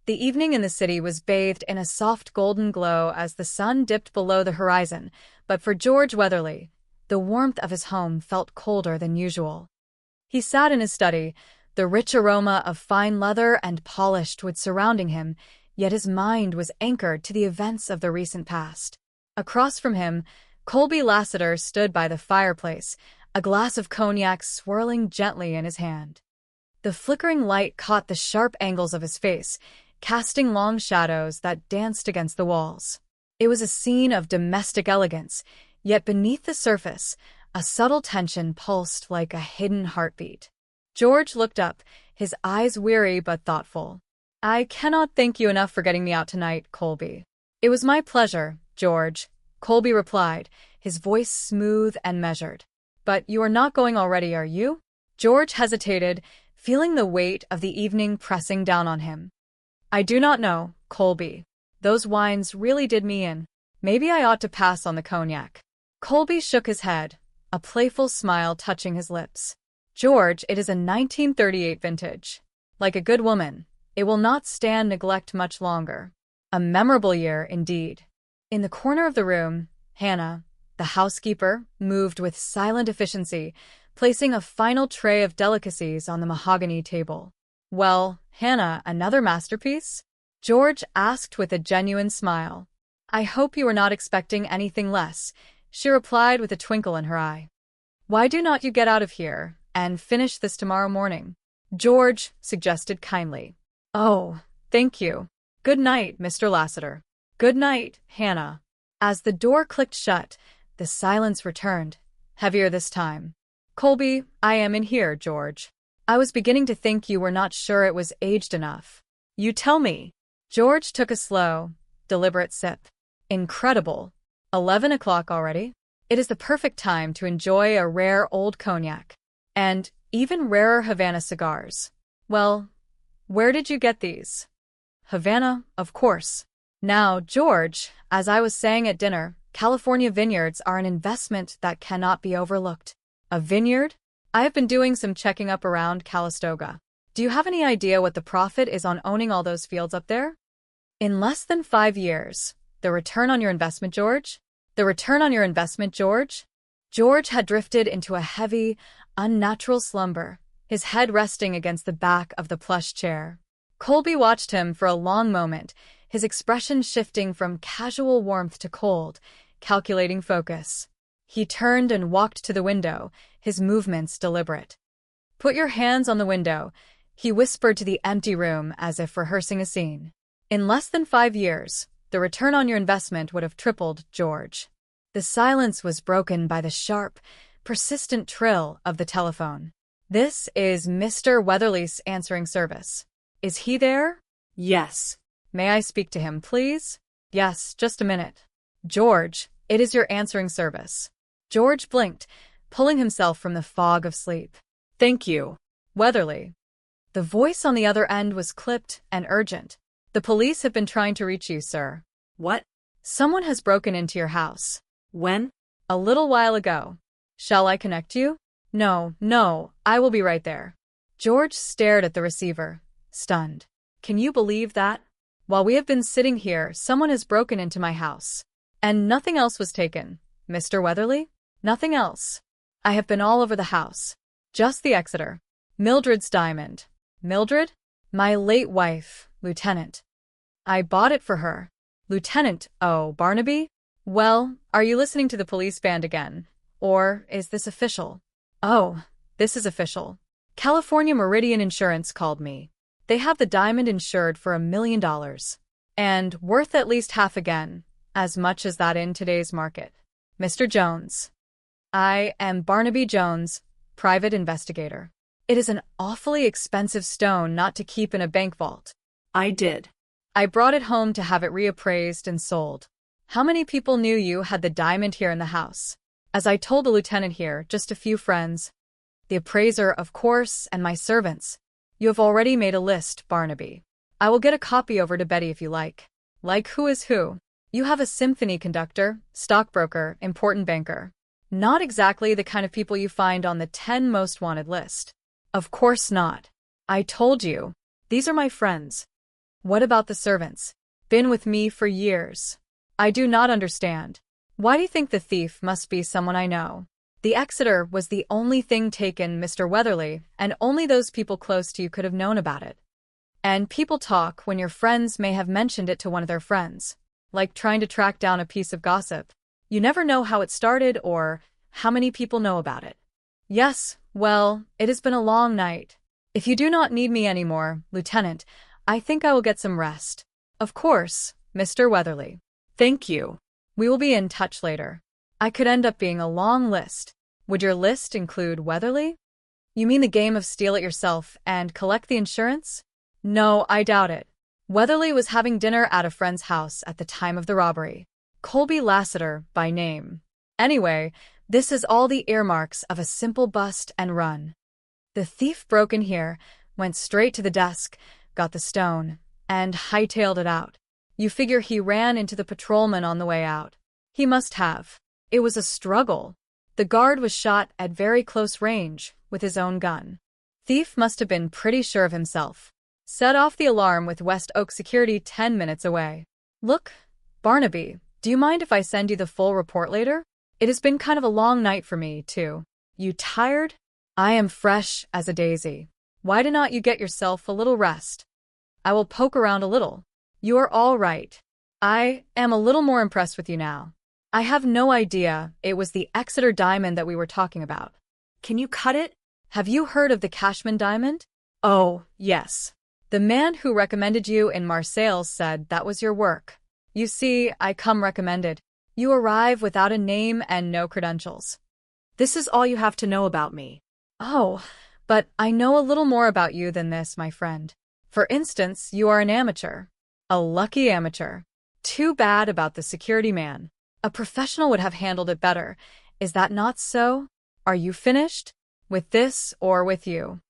The evening in the city was bathed in a soft golden glow as the sun dipped below the horizon, but for George Weatherly, the warmth of his home felt colder than usual. He sat in his study, the rich aroma of fine leather and polished wood surrounding him, yet his mind was anchored to the events of the recent past. Across from him, Colby Lassiter stood by the fireplace, a glass of cognac swirling gently in his hand. The flickering light caught the sharp angles of his face, casting long shadows that danced against the walls. It was a scene of domestic elegance, yet beneath the surface, a subtle tension pulsed like a hidden heartbeat. George looked up, his eyes weary but thoughtful. "I cannot thank you enough for getting me out tonight, Colby." "It was my pleasure, George," Colby replied, his voice smooth and measured. "But you are not going already, are you?" George hesitated, feeling the weight of the evening pressing down on him. "I do not know, Colby. Those wines really did me in. Maybe I ought to pass on the cognac." Colby shook his head, a playful smile touching his lips. "George, it is a 1938 vintage. Like a good woman, it will not stand neglect much longer. A memorable year, indeed." In the corner of the room, Hannah, the housekeeper, moved with silent efficiency, placing a final tray of delicacies on the mahogany table. "Well, Hannah, another masterpiece?" George asked with a genuine smile. "I hope you are not expecting anything less," she replied with a twinkle in her eye. "Why do not you get out of here and finish this tomorrow morning?" George suggested kindly. "Oh, thank you. Good night, Mr. Lassiter." "Good night, Hannah." As the door clicked shut, the silence returned, heavier this time. "Colby, I am in here, George. I was beginning to think you were not sure it was aged enough." "You tell me." George took a slow, deliberate sip. "Incredible. 11 o'clock already? It is the perfect time to enjoy a rare old cognac. And even rarer Havana cigars. Well, where did you get these?" "Havana, of course." "Now, George, as I was saying at dinner, California vineyards are an investment that cannot be overlooked." "A vineyard?" "I have been doing some checking up around Calistoga. Do you have any idea what the profit is on owning all those fields up there?" "In less than 5 years. The return on your investment, George?" "The return on your investment, George?" George had drifted into a heavy, unnatural slumber, his head resting against the back of the plush chair. Colby watched him for a long moment, his expression shifting from casual warmth to cold, calculating focus. He turned and walked to the window, his movements deliberate. "Put your hands on the window," he whispered to the empty room as if rehearsing a scene. "In less than 5 years, the return on your investment would have tripled, George." The silence was broken by the sharp, persistent trill of the telephone. "This is Mr. Weatherly's answering service. Is he there?" "Yes." "May I speak to him, please?" "Yes, just a minute." "George, it is your answering service." George blinked, pulling himself from the fog of sleep. "Thank you, Weatherly." The voice on the other end was clipped and urgent. "The police have been trying to reach you, sir." "What?" "Someone has broken into your house." "When?" "A little while ago." "Shall I connect you?" No, I will be right there." George stared at the receiver, stunned. "Can you believe that? While we have been sitting here, someone has broken into my house. And nothing else was taken, Mr. Weatherly? Nothing else. I have been all over the house. Just the Exeter. Mildred's diamond." "Mildred?" "My late wife, Lieutenant. I bought it for her." "Lieutenant, oh, Barnaby? Well, are you listening to the police band again? Or is this official?" "Oh, this is official. California Meridian Insurance called me. They have the diamond insured for $1 million. And worth at least half again, as much as that in today's market. Mr. Jones." "I am Barnaby Jones, private investigator." "It is an awfully expensive stone not to keep in a bank vault." "I did." "I brought it home to have it reappraised and sold." "How many people knew you had the diamond here in the house?" "As I told the lieutenant here, just a few friends. The appraiser, of course, and my servants. You have already made a list, Barnaby. I will get a copy over to Betty if you like." "Like who is who?" "You have a symphony conductor, stockbroker, important banker. Not exactly the kind of people you find on the 10 most wanted list." "Of course not. I told you. These are my friends." What about the servants? Been with me for years. I do not understand. Why do you think the thief must be someone I know? The Exeter was the only thing taken, Mr. Weatherly, and only those people close to you could have known about it. And people talk when your friends may have mentioned it to one of their friends, like trying to track down a piece of gossip. You never know how it started or how many people know about it. Yes, well, it has been a long night. If you do not need me anymore, Lieutenant, I think I will get some rest. Of course, Mr. Weatherly. Thank you. We will be in touch later. I could end up being a long list. Would your list include Weatherly? You mean the game of steal it yourself and collect the insurance? No, I doubt it. Weatherly was having dinner at a friend's house at the time of the robbery. Colby Lassiter, by name. Anyway, this is all the earmarks of a simple bust and run. The thief broke in here, went straight to the desk, got the stone, and hightailed it out. You figure he ran into the patrolman on the way out. He must have. It was a struggle. The guard was shot at very close range with his own gun. Thief must have been pretty sure of himself. Set off the alarm with West Oak security 10 minutes away. Look, Barnaby, do you mind if I send you the full report later? It has been kind of a long night for me, too. You tired? I am fresh as a daisy. Why do not you get yourself a little rest? I will poke around a little. You are all right. I am a little more impressed with you now. I have no idea it was the Exeter diamond that we were talking about. Can you cut it? Have you heard of the Cashman diamond? Oh, yes. The man who recommended you in Marseille said that was your work. You see, I come recommended. You arrive without a name and no credentials. This is all you have to know about me. Oh, but I know a little more about you than this, my friend. For instance, you are an amateur. A lucky amateur. Too bad about the security man. A professional would have handled it better. Is that not so? Are you finished? With this or with you?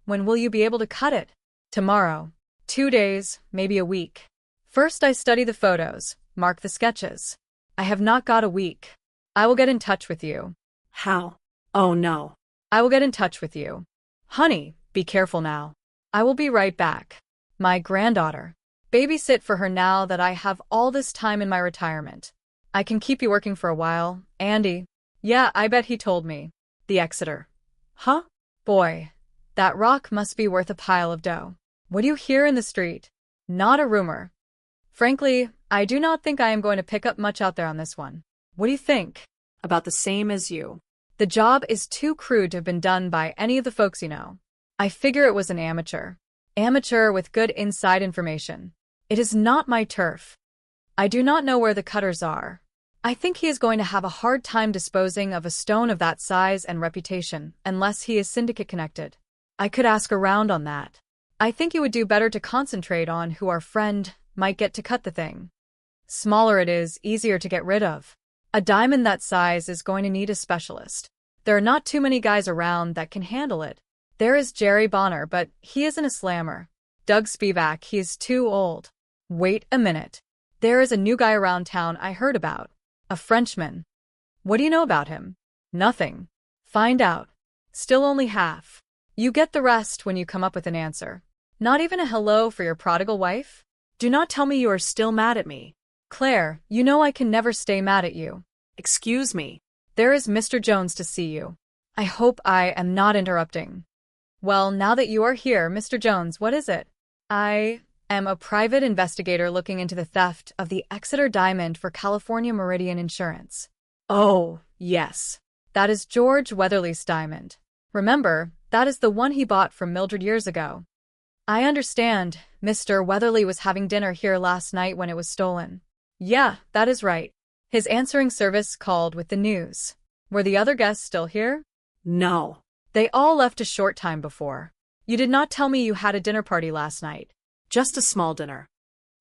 When will you be able to cut it? Tomorrow. 2 days, maybe a week. First I study the photos, mark the sketches. I have not got a week. I will get in touch with you. How? Oh no. I will get in touch with you. Honey, be careful now. I will be right back. My granddaughter. Babysit for her now that I have all this time in my retirement. I can keep you working for a while, Andy. Yeah, I bet he told me. The Exeter. Huh? Boy, that rock must be worth a pile of dough. What do you hear in the street? Not a rumor. Frankly, I do not think I am going to pick up much out there on this one. What do you think? About the same as you. The job is too crude to have been done by any of the folks you know. I figure it was an amateur. Amateur with good inside information. It is not my turf. I do not know where the cutters are. I think he is going to have a hard time disposing of a stone of that size and reputation unless he is syndicate connected. I could ask around on that. I think you would do better to concentrate on who our friend might get to cut the thing. Smaller it is, easier to get rid of. A diamond that size is going to need a specialist. There are not too many guys around that can handle it. There is Jerry Bonner, but he isn't a slammer. Doug Spivak, he is too old. Wait a minute. There is a new guy around town I heard about. A Frenchman. What do you know about him? Nothing. Find out. Still only half. You get the rest when you come up with an answer. Not even a hello for your prodigal wife? Do not tell me you are still mad at me. Claire, you know I can never stay mad at you. Excuse me. There is Mr. Jones to see you. I hope I am not interrupting. Well, now that you are here, Mr. Jones, what is it? I am a private investigator looking into the theft of the Exeter diamond for California Meridian Insurance. Oh, yes. That is George Weatherly's diamond. Remember, that is the one he bought from Mildred years ago. I understand. Mr. Weatherly was having dinner here last night when it was stolen. Yeah, that is right. His answering service called with the news. Were the other guests still here? No. They all left a short time before. You did not tell me you had a dinner party last night. Just a small dinner.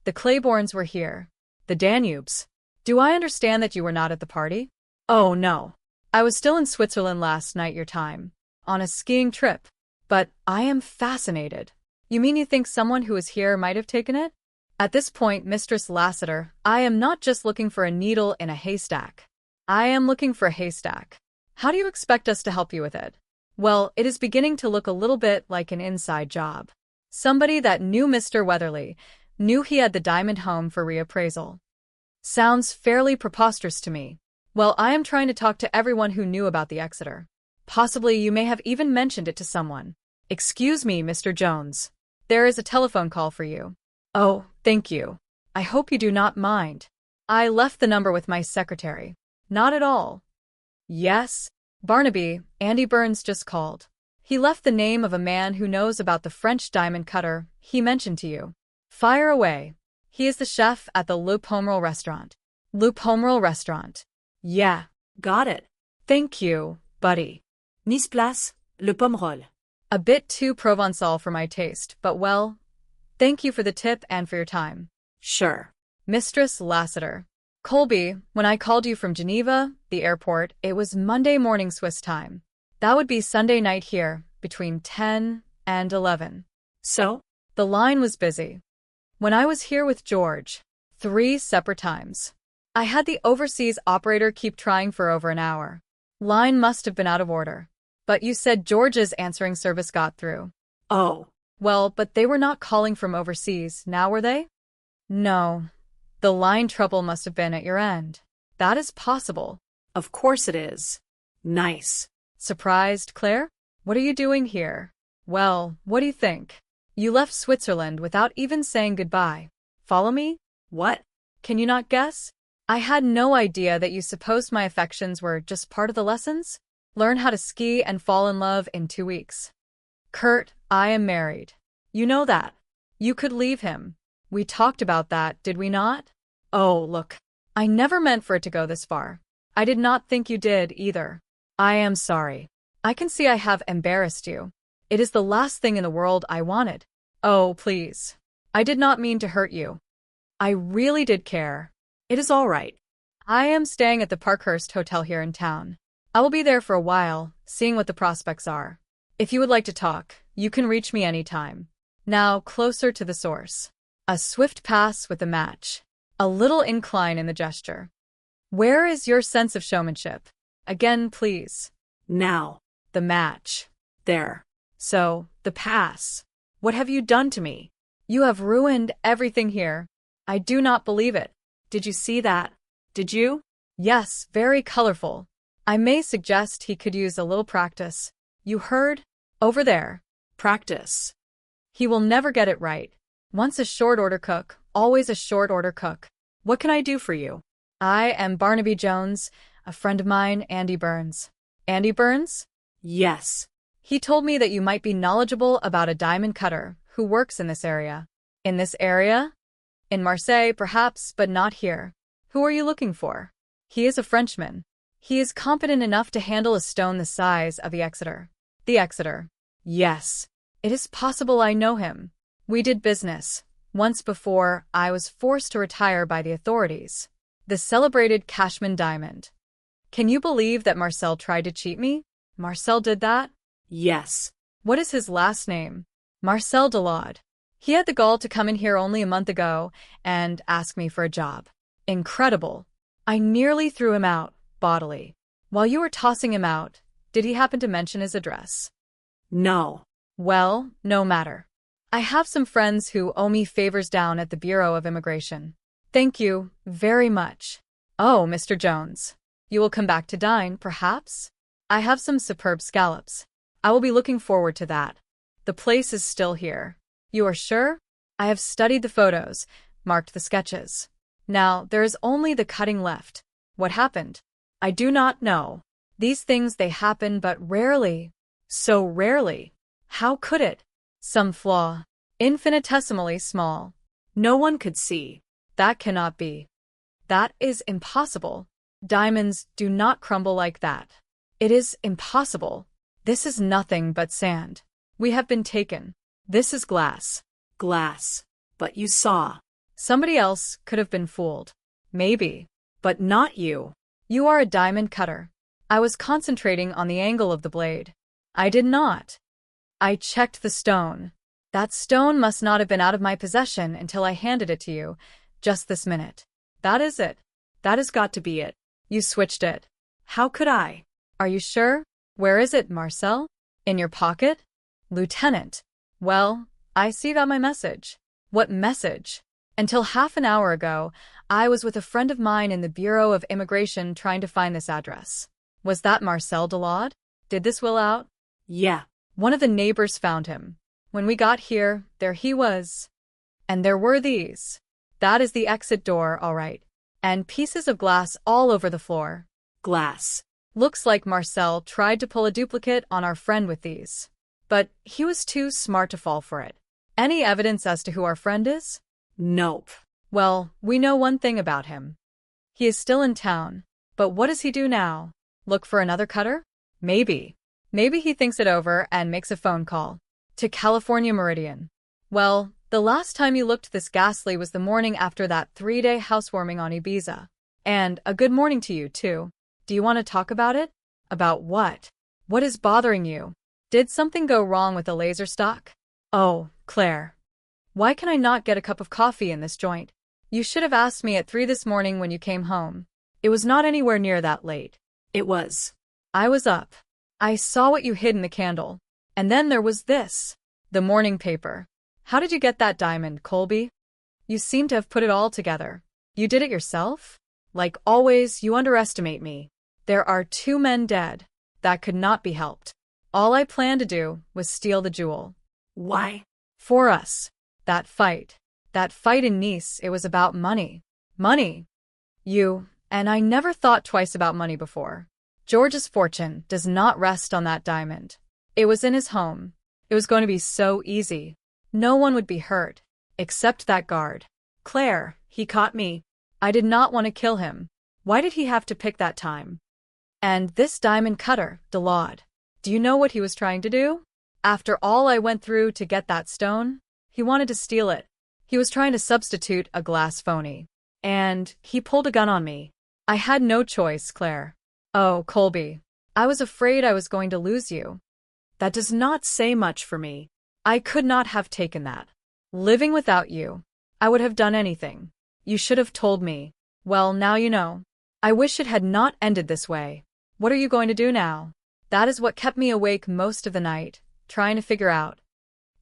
The Claibornes were here. The Danubes. Do I understand that you were not at the party? Oh, no. I was still in Switzerland last night your time. On a skiing trip. But I am fascinated. You mean you think someone who was here might have taken it? At this point, Mistress Lassiter, I am not just looking for a needle in a haystack. I am looking for a haystack. How do you expect us to help you with it? Well, it is beginning to look a little bit like an inside job. Somebody that knew Mr. Weatherly, Knew he had the diamond home for reappraisal. Sounds fairly preposterous to me. Well, I am trying to talk to everyone who knew about the Exeter. Possibly you may have even mentioned it to someone. Excuse me, Mr. Jones. There is a telephone call for you. Oh, thank you. I hope you do not mind. I left the number with my secretary. Not at all. Yes, Barnaby, Andy Burns just called. He left the name of a man who knows about the French diamond cutter he mentioned to you. Fire away. He is the chef at the Le Pomerol restaurant. Le Pomerol restaurant. Yeah, Got it. thank you, buddy. Nice place, Le Pomerol. A bit too Provençal for my taste, but well, thank you for the tip and for your time. Sure. Mistress Lassiter. Colby, when I called you from Geneva, the airport, it was Monday morning Swiss time. That would be Sunday night here, between 10 and 11. So? The line was busy. When I was here with George, 3 separate times. I had the overseas operator keep trying for over an hour. Line must have been out of order. But you said George's answering service got through. Oh. Well, but they were not calling from overseas, now were they? No. The line trouble must have been at your end. That is possible. Of course it is. Nice. Surprised, Claire? What are you doing here? Well, what do you think? You left Switzerland without even saying goodbye. Follow me? What? Can you not guess? I had no idea that you supposed my affections were just part of the lessons. Learn how to ski and fall in love in 2 weeks. Kurt, I am married. You know that. You could leave him. We talked about that, did we not? Oh, look. I never meant for it to go this far. I did not think you did, either. I am sorry. I can see I have embarrassed you. It is the last thing in the world I wanted. Oh, please. I did not mean to hurt you. I really did care. It is all right. I am staying at the Parkhurst Hotel here in town. I will be there for a while, seeing what the prospects are. If you would like to talk, you can reach me anytime. Now, closer to the source. A swift pass with the match. A little incline in the gesture. Where is your sense of showmanship? Again, please. Now. The match. There. So, the pass. What have you done to me? You have ruined everything here. I do not believe it. Did you see that? Did you? Yes, very colorful. I may suggest he could use a little practice. You heard? Over there. Practice. He will never get it right. Once a short order cook, always a short order cook. What can I do for you? I am Barnaby Jones, a friend of mine, Andy Burns. Andy Burns? Yes. He told me that you might be knowledgeable about a diamond cutter who works in this area. In this area? In Marseille, perhaps, but not here. Who are you looking for? He is a Frenchman. He is competent enough to handle a stone the size of the Exeter. The Exeter. Yes. It is possible I know him. We did business. Once before, I was forced to retire by the authorities. The celebrated Cashman diamond. Can you believe that Marcel tried to cheat me? Marcel did that? Yes. What is his last name? Marcel Delaude. He had the gall to come in here only a month ago and ask me for a job. Incredible. I nearly threw him out, bodily. While you were tossing him out, did he happen to mention his address? No. Well, no matter. I have some friends who owe me favors down at the Bureau of Immigration. Thank you very much. Oh, Mr. Jones. You will come back to dine, perhaps? I have some superb scallops. I will be looking forward to that. The place is still here. You are sure? I have studied the photos, marked the sketches. Now, there is only the cutting left. What happened? I do not know. These things they happen but rarely. So rarely. How could it? Some flaw. Infinitesimally small. No one could see. That cannot be. That is impossible. Diamonds do not crumble like that. It is impossible. This is nothing but sand. We have been taken. This is glass. Glass. But you saw. Somebody else could have been fooled. Maybe. But not you. You are a diamond cutter. I was concentrating on the angle of the blade. I did not. I checked the stone. That stone must not have been out of my possession until I handed it to you, just this minute. That is it. That has got to be it. You switched it. How could I? Are you sure? Where is it, Marcel? In your pocket? Lieutenant. Well, I see that my message. What message? Until half an hour ago, I was with a friend of mine in the Bureau of Immigration trying to find this address. Was that Marcel Delaude? Did this will out? Yeah. One of the neighbors found him. When we got here, there he was. And there were these. That is the exit door, all right. And pieces of glass all over the floor. Glass. Looks like Marcel tried to pull a duplicate on our friend with these. But he was too smart to fall for it. Any evidence as to who our friend is? Nope. Well, we know one thing about him. He is still in town. But what does he do now? Look for another cutter? Maybe. Maybe he thinks it over and makes a phone call. To California Meridian. Well, the last time you looked this ghastly was the morning after that 3-day housewarming on Ibiza. And a good morning to you, too. Do you want to talk about it? About what? What is bothering you? Did something go wrong with the laser stock? Oh, Claire. Why can I not get a cup of coffee in this joint? You should have asked me at 3 this morning when you came home. It was not anywhere near that late. It was. I was up. I saw what you hid in the candle. And then there was this. The morning paper. How did you get that diamond, Colby? You seem to have put it all together. You did it yourself? Like always, you underestimate me. There are 2 men dead. That could not be helped. All I planned to do was steal the jewel. Why? For us. That fight. That fight in Nice, it was about money. Money. And I never thought twice about money before. George's fortune does not rest on that diamond. It was in his home. It was going to be so easy. No one would be hurt. Except that guard. Claire, he caught me. I did not want to kill him. Why did he have to pick that time? And this diamond cutter, Delaude. Do you know what he was trying to do? After all I went through to get that stone, he wanted to steal it. He was trying to substitute a glass phony. And he pulled a gun on me. I had no choice, Claire. Oh, Colby. I was afraid I was going to lose you. That does not say much for me. I could not have taken that. Living without you. I would have done anything. You should have told me. Well, now you know. I wish it had not ended this way. What are you going to do now? That is what kept me awake most of the night, trying to figure out.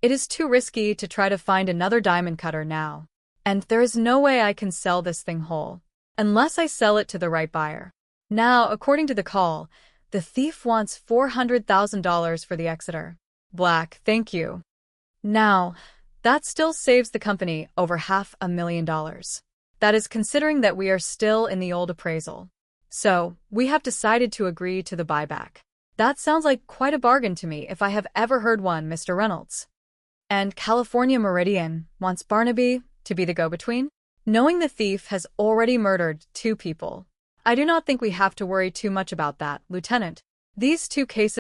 It is too risky to try to find another diamond cutter now. And there is no way I can sell this thing whole. Unless I sell it to the right buyer. Now, according to the call, the thief wants $400,000 for the Exeter. Black, thank you. Now, that still saves the company over $500,000. That is considering that we are still in the old appraisal. So, we have decided to agree to the buyback. That sounds like quite a bargain to me if I have ever heard one, Mr. Reynolds. And California Meridian wants Barnaby to be the go-between? Knowing the thief has already murdered 2 people. I do not think we have to worry too much about that, Lieutenant. These 2 cases